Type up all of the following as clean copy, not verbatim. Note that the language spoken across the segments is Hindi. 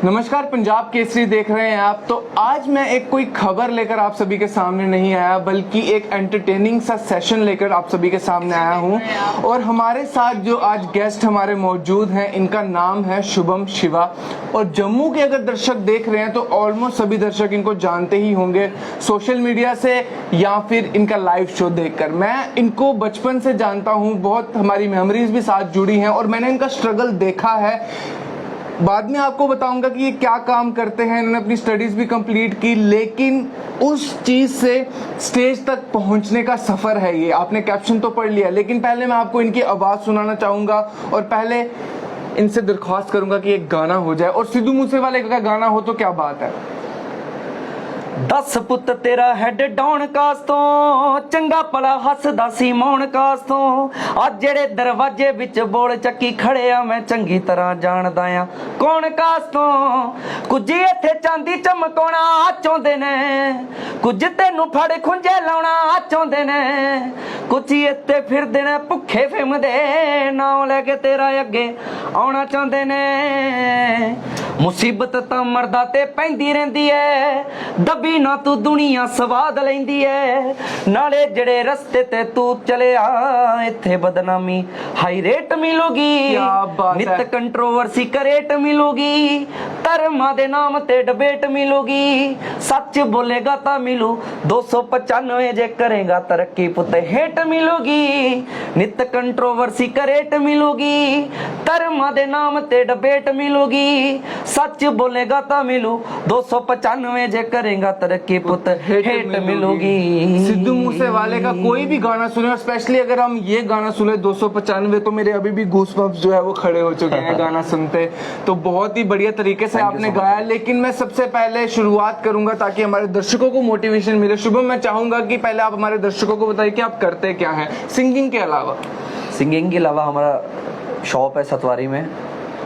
नमस्कार, पंजाब केसरी देख रहे हैं आप। तो आज मैं एक कोई खबर लेकर आप सभी के सामने नहीं आया, बल्कि एक एंटरटेनिंग सा सेशन लेकर आप सभी के सामने आया हूं। और हमारे साथ जो आज गेस्ट हमारे मौजूद हैं, इनका नाम है शुभम शिवा। और जम्मू के अगर दर्शक देख रहे हैं तो ऑलमोस्ट सभी दर्शक इनको जानते ही होंगे सोशल मीडिया से या फिर इनका लाइव शो देखकर। मैं इनको बचपन से जानता हूँ, बहुत हमारी मेमोरीज भी साथ जुड़ी हैं और मैंने इनका स्ट्रगल देखा है। बाद में आपको बताऊंगा कि ये क्या काम करते हैं। इन्होंने अपनी स्टडीज भी कंप्लीट की, लेकिन उस चीज से स्टेज तक पहुंचने का सफर है ये। आपने कैप्शन तो पढ़ लिया, लेकिन पहले मैं आपको इनकी आवाज सुनाना चाहूंगा और पहले इनसे दरख्वास्त करूंगा कि एक गाना हो जाए। और सिद्धू मूसेवाले का गाना हो तो क्या बात है। 10 पुत तेरा हेड डाउन कास तो चंगा भला हसदा सी मौन कास तो आज जेड़े दरवाजे विच बोल ਚੱਕੀ खड़े मैं चंगी तरह जानदा आ कौन कास तो कुछ इत्थे चांदी चमकाउणा चाहुंदे ने कुछ तैनू फड़ खुंजे लाउणा चाहुंदे ने कुछ इत्थे फिरदे ने भुखे फेम दे नाम लेके तेरा अगे आउणा चाहुंदे ने मुसीबत तां मरदा ते पैंदी रहिंदी ऐ दबी ना तू दुनिया स्वाद लैंदी ऐ नाले जड़े रस्ते ते तू चलिया इत्थे बदनामी हाई रेट मिलूगी नित कंट्रोवर्सी करेट मिलूगी धर्मां दे नाम ते डिबेट मिलूगी सच बोलेगा ता मिलू 295 जे करेगा तरक्की पुत हेट मिलूगी नित कंट्रोवर्सी करेट मिलूगी धर्मां दे नाम ते डिबेट मिलूगी सच बोलेगा ता मिलू 295 जे करेगा तरक्की पुत हेट मिलूगी। सिद्धू मूसेवाले का कोई भी गाना सुने, और स्पेशली अगर हम ये गाना सुने 295, तो मेरे अभी भी गूसबम्प्स जो है वो खड़े हो चुके हैं गाना सुनते। तो बहुत ही बढ़िया तरीके से आपने गाया। लेकिन मैं सबसे पहले शुरुआत करूंगा ताकि हमारे दर्शकों को मोटिवेशन मिले। शुभम, मैं चाहूंगा कि पहले आप हमारे दर्शकों को बताइए कि आप करते क्या हैं सिंगिंग के अलावा। सिंगिंग के अलावा हमारा शॉप है सतवारी में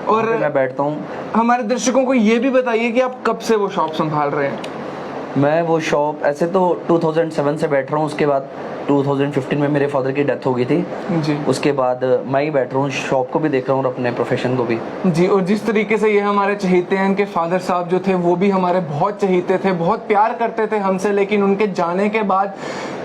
और मैं बैठता हूँ। हमारे दर्शकों को ये भी बताइए कि आप कब से वो शॉप संभाल रहे हैं। मैं वो शॉप ऐसे तो 2007 से बैठ रहा हूँ, उसके बाद 2015 में मेरे फादर की डेथ हो गई थी जी। उसके बाद मैं ही बैठ रहा हूँ, शॉप को भी देख रहा हूँ और अपने प्रोफेशन को भी जी। और जिस तरीके से ये हमारे चहेते हैं, इनके फादर साहब जो थे वो भी हमारे बहुत चहेते थे, बहुत प्यार करते थे हमसे। लेकिन उनके जाने के बाद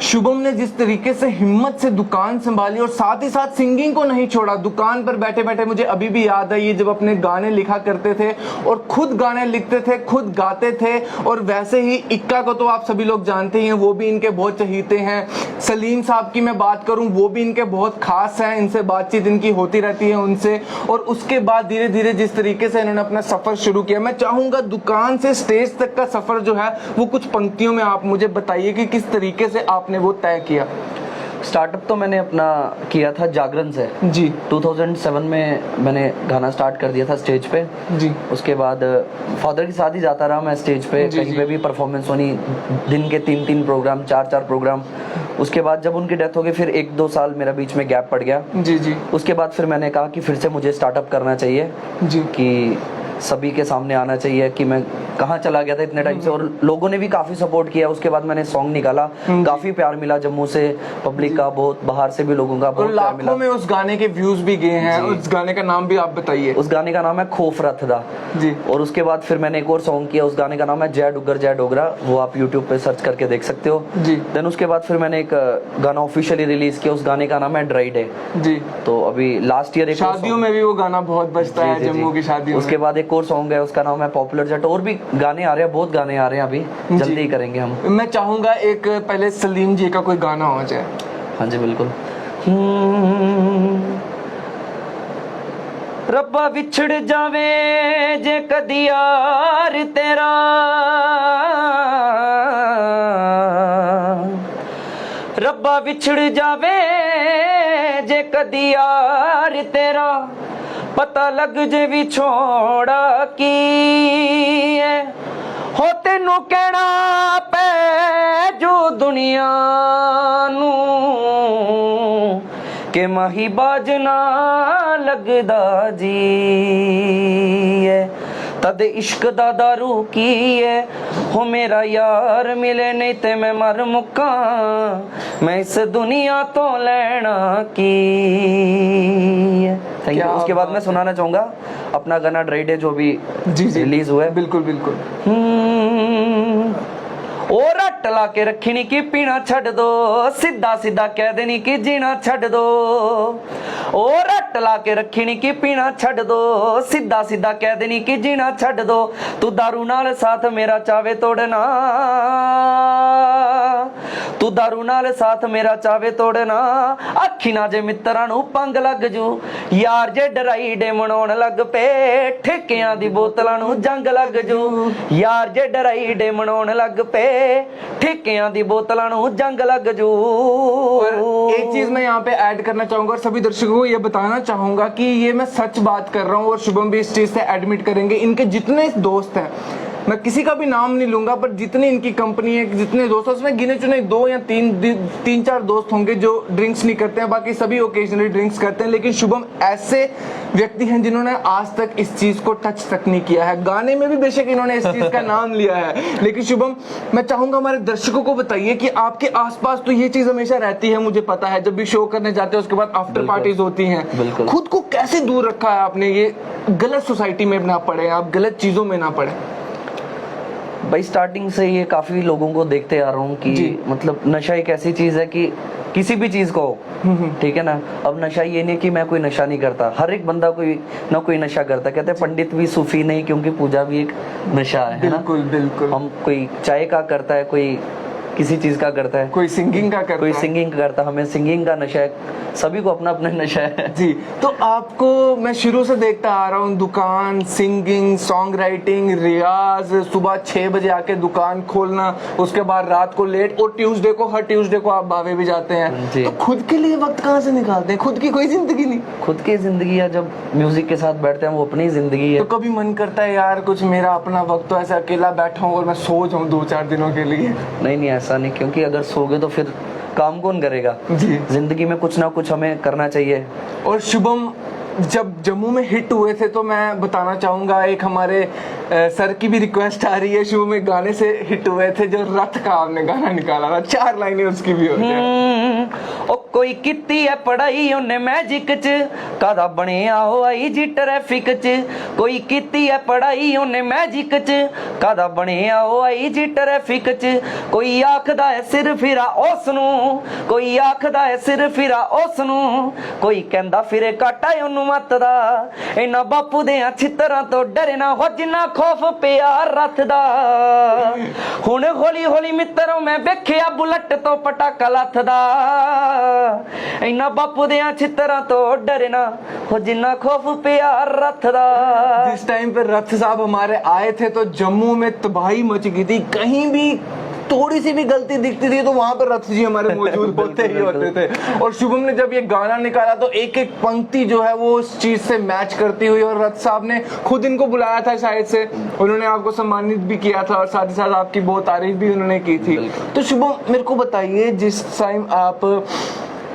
शुभम ने जिस तरीके से हिम्मत से दुकान संभाली और साथ ही साथ सिंगिंग को नहीं छोड़ा। दुकान पर बैठे बैठे मुझे अभी भी याद है ये जब अपने गाने लिखा करते थे और खुद गाने लिखते थे, खुद गाते थे। और वैसे ही इक्का को तो आप सभी लोग जानते ही हैं, वो भी इनके बहुत चहेते हैं। सलीम साहब की मैं बात करूं, वो भी इनके बहुत खास हैं, इनसे बातचीत इनकी होती रहती है उनसे। और उसके बाद धीरे धीरे जिस तरीके से इन्होंने अपना सफर शुरू किया, मैं चाहूंगा दुकान से स्टेज तक का सफर जो है वो कुछ पंक्तियों में आप मुझे बताइए कि किस तरीके से आपने वो तय किया। स्टार्टअप तो मैंने अपना किया था जागरण से जी। 2007 में मैंने गाना स्टार्ट कर दिया था स्टेज पे जी। उसके बाद फादर के साथ ही जाता रहा मैं स्टेज पे, कहीं पे भी परफॉर्मेंस होनी, दिन के 3-3 प्रोग्राम, 4-4 प्रोग्राम। उसके बाद जब उनकी डेथ हो गई फिर 1-2 साल मेरा बीच में गैप पड़ गया जी जी। उसके बाद फिर मैंने कहा कि फिर से मुझे स्टार्टअप करना चाहिए जी, कि सभी के सामने आना चाहिए कि मैं कहाँ चला गया था इतने टाइम से। और लोगों ने भी काफी सपोर्ट किया। उसके बाद मैंने सॉन्ग निकाला, काफी प्यार मिला जम्मू से, पब्लिक का, बहुत बाहर से भी लोगों का बहुत प्यार मिला। में उस गाने के व्यूज भी गए हैं। उस गाने का नाम भी आप बताइए। उस गाने का नाम है खोफ रथ दा जी। और उसके बाद फिर मैंने एक और सॉन्ग किया, उस गाने का नाम है जय डुगर जय डोगरा, वो आप यूट्यूब पे सर्च करके देख सकते हो जी। देन उसके बाद फिर मैंने एक गाना ऑफिशियली रिलीज किया, उस गाने का नाम है ड्राई डे जी। तो अभी लास्ट ईयर शादियों में भी वो गाना बहुत बजता है जम्मू की शादियों। उसके बाद एक और सॉन्ग है, उसका नाम है पॉपुलर जट। और भी गाने आ रहे हैं, बहुत गाने आ रहे हैं, अभी जल्दी ही करेंगे हम। मैं चाहूंगा एक पहले सलीम जी का कोई गाना हो जाए। हाँ जी बिल्कुल। रब्बा विछड़ जावे जे कदी यार तेरा, रब्बा विछड़ जावे जे कदी यार तेरा, पता लग जे भी छोड़ा की है हो तेनू कहना पै जो दुनिया नू के माही बाजना लगदा जी है। तद इश्क दा दारू की है हो मेरा यार मिले नहीं ते मैं मर मुक्का मैं इस दुनिया तो लेना की है। Thank you. क्या उसके बाद मैं सुनाना चाहूंगा अपना गाना ड्राई डे जो भी रिलीज हुआ है। बिल्कुल बिल्कुल। ओ रट ला के रखनी की पीना छड़ दो सीधा सीधा कह देनी कि जीना छड़ दो ओ रट ला के रखनी की पीना छड़ दो सीधा सीधा कह देनी कि जीना छड़ दो तू दारू नाल साथ मेरा चावे तोड़ना तू दारू नाल साथ मेरा चावे तोड़ना अखी ना जे मित्रा नू पंग लग जू यार जे डराई डे मनाउण लग पे ठेकियां दी बोतलां नू जंग लग जू यार जे डराई डे मनाउण लग पे ठेकियां दी बोतलां नू जंग लग जू। और एक चीज मैं यहाँ पे ऐड करना चाहूंगा और सभी दर्शकों को ये बताना चाहूंगा कि ये मैं सच बात कर रहा हूँ और शुभम भी इस चीज से एडमिट करेंगे। इनके जितने दोस्त हैं, मैं किसी का भी नाम नहीं लूंगा, पर जितनी इनकी कंपनी है, जितने दोस्त हैं, उसमें गिने चुने 2 या 3 4 दोस्त होंगे जो ड्रिंक्स नहीं करते हैं, बाकी सभी ओकेजनली ड्रिंक्स करते हैं। लेकिन शुभम ऐसे व्यक्ति हैं जिन्होंने आज तक इस चीज को टच तक नहीं किया है। गाने में भी बेशक इन्होंने इस चीज का नाम लिया है, लेकिन शुभम मैं चाहूंगा हमारे दर्शकों को बताइए कि आपके आसपास तो ये चीज हमेशा रहती है, मुझे पता है, जब भी शो करने जाते हैं उसके बाद आफ्टर पार्टीज होती हैं। खुद को कैसे दूर रखा है आपने, ये गलत सोसाइटी में ना पड़े, आप गलत चीजों में ना पड़े? भाई स्टार्टिंग से ये काफी लोगों को देखते आ रहा हूँ कि मतलब नशा एक ऐसी चीज है कि किसी भी चीज को, ठीक है ना। अब नशा ये नहीं कि मैं कोई नशा नहीं करता, हर एक बंदा कोई ना कोई नशा करता। कहते हैं पंडित भी सूफी नहीं, क्योंकि पूजा भी एक नशा है ना। बिल्कुल बिल्कुल। हम कोई चाय का करता है, कोई किसी चीज का करता है, कोई सिंगिंग का करता कोई है, सिंगिंग करता है। हमें सिंगिंग का नशा है, सभी को अपना अपना नशा है जी। तो आपको मैं शुरू से देखता आ रहा हूँ, दुकान, सिंगिंग, सॉन्ग राइटिंग, रियाज, सुबह 6 बजे आके दुकान खोलना, उसके बाद रात को लेट, और हर ट्यूसडे को आप बावे भी जाते हैं। तो खुद के लिए वक्त कहाँ से निकालते हैं? खुद की कोई जिंदगी नहीं? खुद की जिंदगी है, जब म्यूजिक के साथ बैठते हैं वो अपनी जिंदगी है। तो कभी मन करता है यार कुछ मेरा अपना वक्त, तो ऐसा अकेला बैठा हूँ और मैं सो जाऊँ 2-4 दिनों के लिए? नहीं, ऐसा नहीं, क्योंकि अगर सोगे तो फिर काम कौन करेगा जी। जिंदगी में कुछ ना कुछ हमें करना चाहिए। और शुभम जब जम्मू में हिट हुए थे, तो मैं बताना चाहूंगा, एक हमारे सर की भी रिक्वेस्ट आ रही है, शुभम एक गाने से हिट हुए थे, जो रथ का आपने गाना निकाला था, 4 लाइनें उसकी भी होती हैं। ओ कोई किती है पढ़ाई उन्हें मैजिक च कादा बने आओ आई जी ट्रैफिक च कोई किती है पढ़ाई उन्हें मैजिक च कादा बने आओ आई जी ट्रैफिक च कोई आखदा है सिर फिरा उसनू कोई आखदा है सिर फिरा उसनू कोई कहंदा फिरे काटा ओनू मत दा इना बापू दे छितरां तो डरे ना हो जिन्ना खौफ पिया रथ दा हुण हौली हौली मित्रों मैं वेखिया बुलेट तो पटाका लथ दा इना बापू दे छितरां तो डरे ना हो जिन्ना खौफ पिया रथ दा। जिस टाइम पे रथ साहब हमारे आए थे तो जम्मू में तबाही मच गई थी, कहीं भी थोड़ी सी भी गलती दिखती थी तो वहां पर रथ जी हमारे मौजूद होते ही होते थे। और शुभम ने जब ये गाना निकाला तो एक एक पंक्ति जो है वो उस चीज से मैच करती हुई, और रथ साहब ने खुद इनको बुलाया था शायद से, उन्होंने आपको सम्मानित भी किया था और साथ ही साथ आपकी बहुत तारीफ भी उन्होंने की थी। तो शुभम मेरे को बताइए, जिस टाइम आप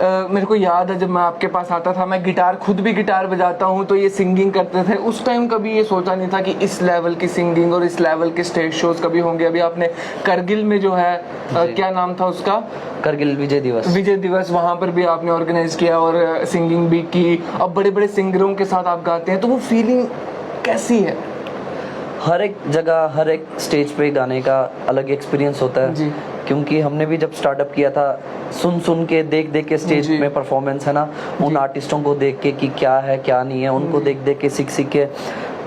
मेरे को याद है जब मैं आपके पास आता था, मैं गिटार खुद भी गिटार बजाता हूँ, तो ये सिंगिंग करते थे, उस टाइम कभी ये सोचा नहीं था कि इस लेवल की सिंगिंग और इस लेवल के स्टेज शोज कभी होंगे? अभी आपने करगिल में जो है क्या नाम था उसका, करगिल विजय दिवस, वहां पर भी आपने ऑर्गेनाइज किया और सिंगिंग भी की। अब बड़े बड़े सिंगरों के साथ आप गाते हैं, तो वो फीलिंग कैसी है? हर एक जगह हर एक स्टेज पे गाने का अलग एक्सपीरियंस होता है जी। क्योंकि हमने भी जब स्टार्टअप किया था सुन सुन के देख देख के स्टेज में परफॉर्मेंस है ना, उन आर्टिस्टों को देख के कि क्या है क्या नहीं है, उनको देख देख के सीख सीख के,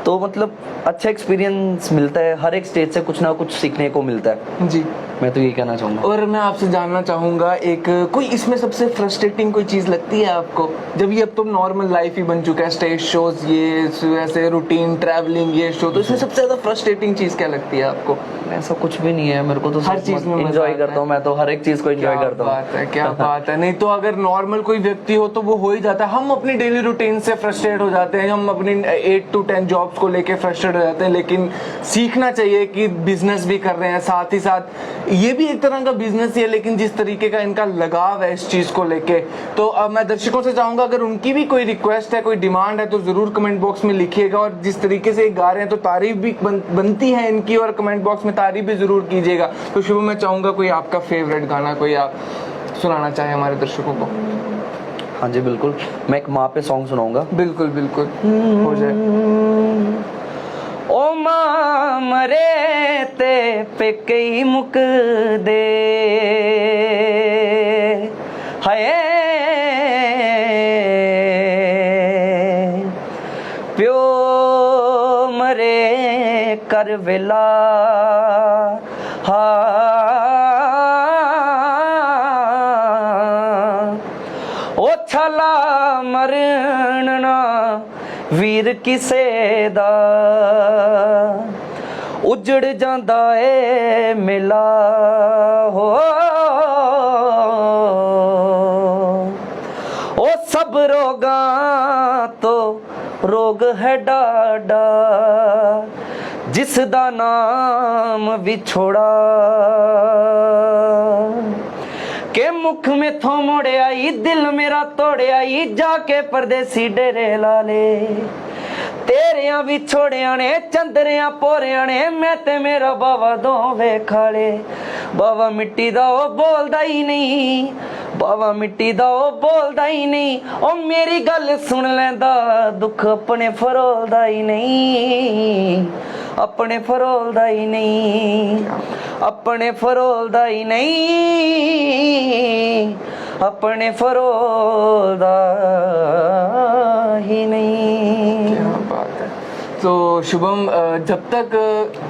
तो मतलब अच्छा एक्सपीरियंस मिलता है। हर एक स्टेज से कुछ ना कुछ सीखने को मिलता है जी। मैं तो यही कहना चाहूंगा। और मैं आपसे जानना चाहूंगा, एक कोई इसमें सबसे फ्रस्ट्रेटिंग कोई चीज लगती है आपको, जब ये अब तो नॉर्मल लाइफ ही बन चुका है, स्टेज शोज, ये ऐसे रूटीन ट्रैवलिंग, ये शो, तो इसमें सबसे ज्यादा फ्रस्ट्रेटिंग चीज क्या लगती है आपको? ऐसा कुछ भी नहीं है, मेरे को तो हर चीज में एंजॉय करता हूँ, मैं तो हर एक चीज को एंजॉय करता हूँ। क्या बात है। नहीं तो अगर नॉर्मल कोई व्यक्ति हो तो वो हो ही जाता है, हम अपनी डेली रूटीन से फ्रस्ट्रेट हो जाते हैं, हम अपनी 8 to 10 जॉब्स को लेके फ्रस्ट्रेट हो जाते हैं, लेकिन सीखना चाहिए कि बिजनेस भी कर रहे हैं, साथ ही साथ ये भी एक तरह का बिजनेस ही है, लेकिन जिस तरीके का इनका लगाव है इस चीज को लेके, तो अब मैं दर्शकों से चाहूंगा अगर उनकी भी कोई रिक्वेस्ट है, कोई डिमांड है, तो जरूर कमेंट बॉक्स में लिखिएगा। और जिस तरीके से ये गा रहे हैं तो तारीफ भी बनती है इनकी, और कमेंट बॉक्स में तारीफ भी जरूर कीजिएगा। तो शुभ मैं चाहूंगा कोई आपका फेवरेट गाना कोई आप सुनाना चाहे हमारे दर्शकों को। हाँ जी बिल्कुल, मैं एक माँ पे सॉन्ग सुनाऊंगा। बिल्कुल बिल्कुल, हो जाए। ओ मां मरे ते पेके ही मुक दे, हाय प्यो मरे कर वेला, ओ छला मरण ना वीर किसे दा, उजड़ जांदा ए मेला हो, ओ सब रोगां तो रोग है डाडा, जिस दा नाम विछोड़ा, के मुख में थो मोड़े आई दिल मेरा तोड़े आई, जाके परदेसी डेरे लाले, तेरिया विछोड़िया ने चंदरिया पोरिया ने, मैं ते मेरा बाबा दो वेखाले, बाबा मिट्टी दा ओ बोलदा ही नहीं, बाबा मिट्टी दा ओ बोलदा ही नहीं, ओ मेरी गल सुन लैंदा दुख अपने फरोलदा ही नहीं, अपने फरोलदा ही नहीं, अपने फरोलदा ही नहीं, अपने फरोलदा ही नहीं। क्या बात है। तो शुभम, जब तक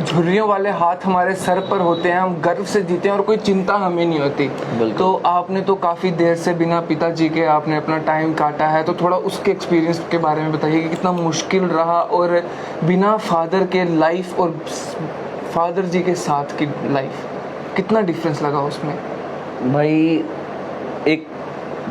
झुर्रियों वाले हाथ हमारे सर पर होते हैं हम गर्व से जीते हैं और कोई चिंता हमें नहीं होती। तो आपने तो काफ़ी देर से बिना पिताजी के आपने अपना टाइम काटा है, तो थोड़ा उसके एक्सपीरियंस के बारे में बताइए कि कितना मुश्किल रहा, और बिना फादर के लाइफ और फादर जी के साथ की लाइफ कितना डिफरेंस लगा उसमें? भाई एक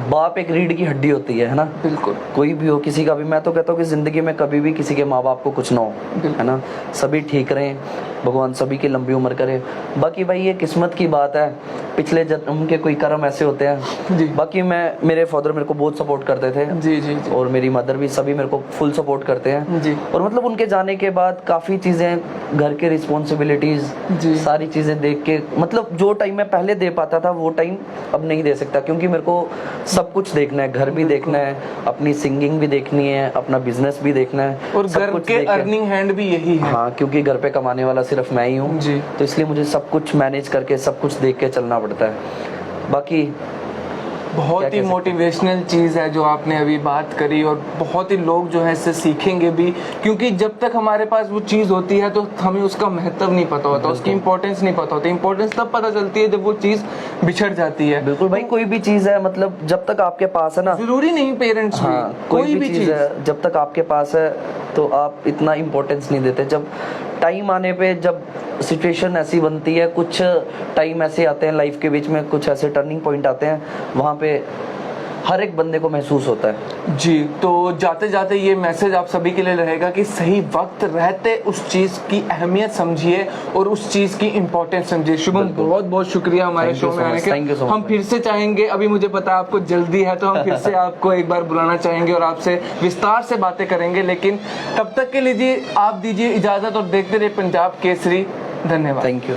बाप एक रीढ़ की हड्डी होती है ना। बिल्कुल। कोई भी हो, किसी का भी, मैं तो कहता हूँ कि जिंदगी में कभी भी किसी के माँ बाप को कुछ ना हो, है ना। सभी ठीक रहें, भगवान सभी की लंबी उम्र करे। बाकी भाई ये किस्मत की बात है, पिछले जन्म के कोई कर्म ऐसे होते हैं जी। बाकी मेरे फादर मेरे को बहुत सपोर्ट करते थे जी, जी, जी। और मेरी मदर भी, सभी मेरे को फुल सपोर्ट करते हैं जी। और मतलब उनके जाने के बाद काफ़ी चीज़ें, घर के रिस्पॉन्सिबिलिटीज़, सारी चीज़ें देख के, मतलब जो टाइम मैं पहले दे पाता था वो टाइम अब नहीं दे सकता, क्योंकि मेरे को सब कुछ देखना है, घर भी देखना है, अपनी सिंगिंग भी देखनी है, अपना बिजनेस भी देखना है, और घर के अर्निंग हैंड भी यही है। हाँ, क्योंकि घर पे कमाने वाला सिर्फ मैं ही हूँ, तो इसलिए मुझे सब कुछ मैनेज करके, सब कुछ देख के चलना पड़ता है। बाकी बहुत ही मोटिवेशनल चीज़ है जो आपने अभी बात करी, और बहुत ही लोग जो है इससे सीखेंगे भी, क्योंकि जब तक हमारे पास वो चीज़ होती है तो हमें उसका महत्व नहीं पता होता, उसकी इंपॉर्टेंस नहीं पता होती। इंपॉर्टेंस तब पता चलती है जब वो चीज़ बिछड़ जाती है। बिल्कुल भाई, कोई भी चीज़ है, मतलब जब तक आपके पास है ना, जरूरी नहीं पेरेंट्स, हाँ, कोई भी चीज़ है जब तक आपके पास है तो आप इतना इम्पोर्टेंस नहीं देते। जब टाइम आने पे, जब सिचुएशन ऐसी बनती है, कुछ टाइम ऐसे आते हैं लाइफ के बीच में, कुछ ऐसे टर्निंग पॉइंट आते हैं, वहाँ पे हर एक बंदे को महसूस होता है। जी, तो जाते जाते ये मैसेज आप सभी के लिए रहेगा कि सही वक्त रहते उस चीज़ की अहमियत समझिए और उस चीज़ की इम्पोर्टेंस समझिए। शुभम, बहुत बहुत शुक्रिया हमारे शो में आने के। हम फिर से चाहेंगे, अभी मुझे पता है आपको जल्दी है, तो हम फिर से आपको एक बार बुलाना चाहेंगे और आपसे विस्तार से बातें करेंगे, लेकिन तब तक के लिए आप दीजिए इजाज़त और देखते रहिए पंजाब केसरी। धन्यवाद। Thank you.